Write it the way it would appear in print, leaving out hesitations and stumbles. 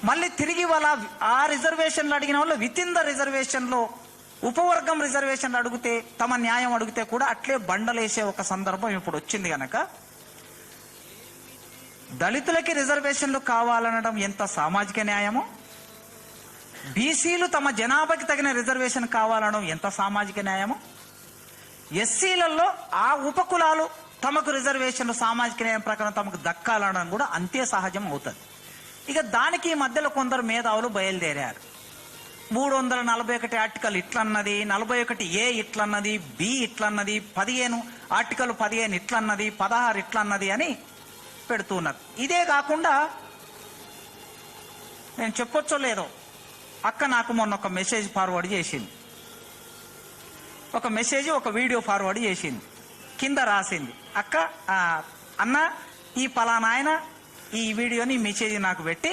మళ్ళీ తిరిగి వాళ్ళ ఆ రిజర్వేషన్లు అడిగిన వాళ్ళు విత్ ఇన్ ద రిజర్వేషన్లో ఉపవర్గం రిజర్వేషన్లు అడిగితే, తమ న్యాయం అడిగితే కూడా అట్లే బండలేసే ఒక సందర్భం ఇప్పుడు వచ్చింది గనక దళితులకి రిజర్వేషన్లు కావాలనడం ఎంత సామాజిక న్యాయమో, బీసీలు తమ జనాభాకి తగిన రిజర్వేషన్ కావాలనడం ఎంత సామాజిక న్యాయమో, ఎస్సీలలో ఆ ఉపకులాలు తమకు రిజర్వేషన్లు సామాజిక న్యాయం ప్రకారం తమకు దక్కాలనడం కూడా అంతే సహజం అవుతుంది. ఇక దానికి ఈ మధ్యలో కొందరు మేధావులు బయలుదేరారు. 341 ఆర్టికల్ ఇట్లన్నది, 41A ఇట్లన్నది, బి ఇట్లన్నది, 15 ఆర్టికల్ 15 ఇట్లన్నది, 16 ఇట్లన్నది అని పెడుతున్నారు. ఇదే కాకుండా నేను చెప్పొచ్చో లేదో, అక్క నాకు మొన్న ఒక మెసేజ్ ఫార్వర్డ్ చేసింది, ఒక వీడియో ఫార్వర్డ్ చేసింది. కింద రాసింది, అక్క అన్న ఈ పలానా ఆయన ఈ వీడియోని మెసేజ్ నాకు పెట్టి